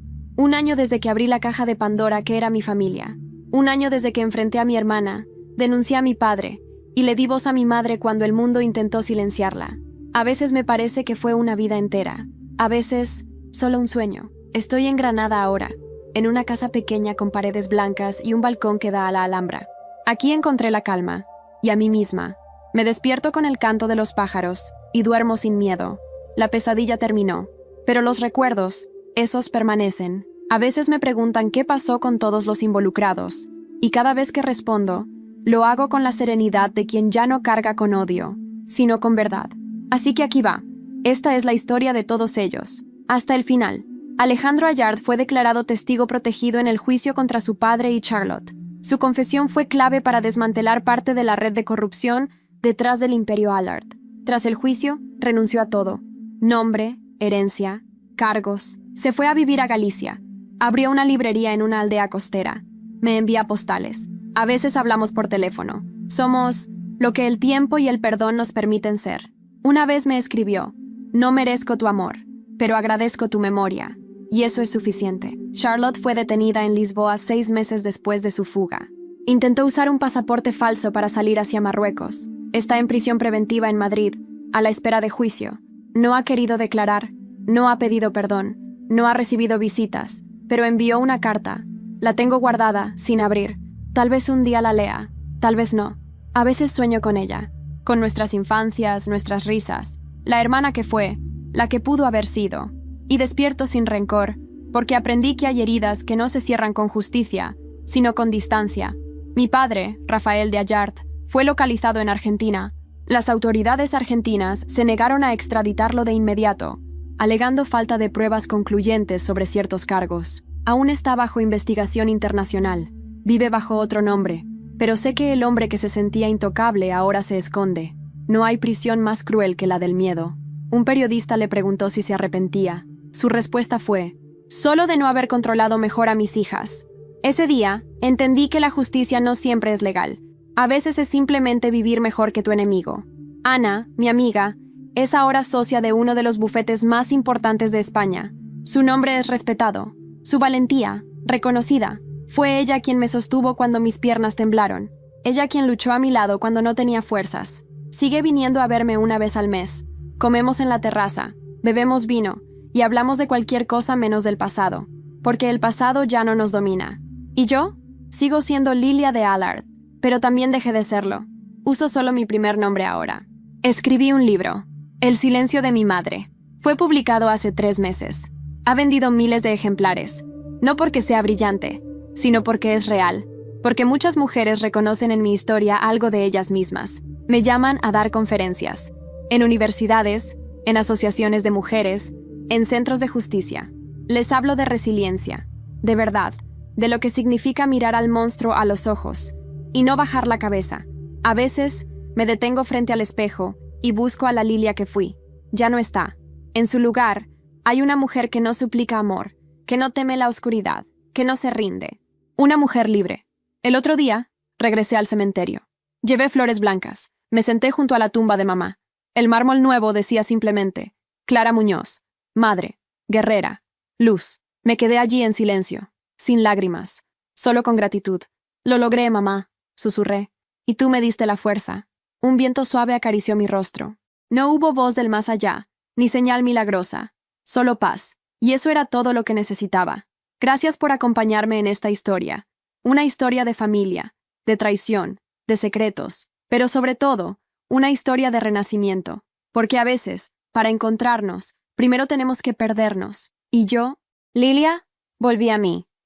desde que abrí la caja de Pandora que era mi familia. Un año desde que enfrenté a mi hermana, denuncié a mi padre, y le di voz a mi madre cuando el mundo intentó silenciarla. A veces me parece que fue una vida entera. A veces, solo un sueño. Estoy en Granada ahora, en una casa pequeña con paredes blancas y un balcón que da a la Alhambra. Aquí encontré la calma, y a mí misma. Me despierto con el canto de los pájaros, y duermo sin miedo. La pesadilla terminó, pero los recuerdos, esos permanecen. A veces me preguntan qué pasó con todos los involucrados, y cada vez que respondo, lo hago con la serenidad de quien ya no carga con odio, sino con verdad. Así que aquí va. Esta es la historia de todos ellos. Hasta el final. Alejandro Allard fue declarado testigo protegido en el juicio contra su padre y Charlotte. Su confesión fue clave para desmantelar parte de la red de corrupción detrás del imperio Allard. Tras el juicio, renunció a todo. Nombre, herencia, cargos. Se fue a vivir a Galicia. Abrió una librería en una aldea costera. Me envía postales. A veces hablamos por teléfono. Somos lo que el tiempo y el perdón nos permiten ser. Una vez me escribió, no merezco tu amor, pero agradezco tu memoria. Y eso es suficiente. Charlotte fue detenida en Lisboa 6 meses después de su fuga. Intentó usar un pasaporte falso para salir hacia Marruecos. Está en prisión preventiva en Madrid, a la espera de juicio. No ha querido declarar, no ha pedido perdón, no ha recibido visitas, pero envió una carta. La tengo guardada, sin abrir. Tal vez un día la lea, tal vez no. A veces sueño con ella, con nuestras infancias, nuestras risas, la hermana que fue, la que pudo haber sido. Y despierto sin rencor, porque aprendí que hay heridas que no se cierran con justicia, sino con distancia. Mi padre, Rafael de Allard, fue localizado en Argentina. Las autoridades argentinas se negaron a extraditarlo de inmediato, alegando falta de pruebas concluyentes sobre ciertos cargos. Aún está bajo investigación internacional. Vive bajo otro nombre, pero sé que el hombre que se sentía intocable ahora se esconde. No hay prisión más cruel que la del miedo. Un periodista le preguntó si se arrepentía. Su respuesta fue, solo de no haber controlado mejor a mis hijas. Ese día, entendí que la justicia no siempre es legal. A veces es simplemente vivir mejor que tu enemigo. Ana, mi amiga, es ahora socia de uno de los bufetes más importantes de España. Su nombre es respetado. Su valentía, reconocida. Fue ella quien me sostuvo cuando mis piernas temblaron. Ella quien luchó a mi lado cuando no tenía fuerzas. Sigue viniendo a verme una vez al mes. Comemos en la terraza, bebemos vino y hablamos de cualquier cosa menos del pasado, porque el pasado ya no nos domina. ¿Y yo? Sigo siendo Lilia de Allard, pero también dejé de serlo. Uso solo mi primer nombre ahora. Escribí un libro, El silencio de mi madre. Fue publicado hace 3 meses. Ha vendido miles de ejemplares, no porque sea brillante, sino porque es real, porque muchas mujeres reconocen en mi historia algo de ellas mismas. Me llaman a dar conferencias, en universidades, en asociaciones de mujeres, en centros de justicia. Les hablo de resiliencia, de verdad, de lo que significa mirar al monstruo a los ojos y no bajar la cabeza. A veces me detengo frente al espejo y busco a la Lilia que fui. Ya no está. En su lugar, hay una mujer que no suplica amor, que no teme la oscuridad, que no se rinde. Una mujer libre. El otro día, regresé al cementerio. Llevé flores blancas. Me senté junto a la tumba de mamá. El mármol nuevo decía simplemente, Clara Muñoz, madre, guerrera, luz. Me quedé allí en silencio, sin lágrimas, solo con gratitud. Lo logré, mamá, susurré. Y tú me diste la fuerza. Un viento suave acarició mi rostro. No hubo voz del más allá, ni señal milagrosa, solo paz. Y eso era todo lo que necesitaba. Gracias por acompañarme en esta historia. Una historia de familia, de traición, de secretos, pero sobre todo, una historia de renacimiento. Porque a veces, para encontrarnos, primero tenemos que perdernos. Y yo, Lilia, volví a mí.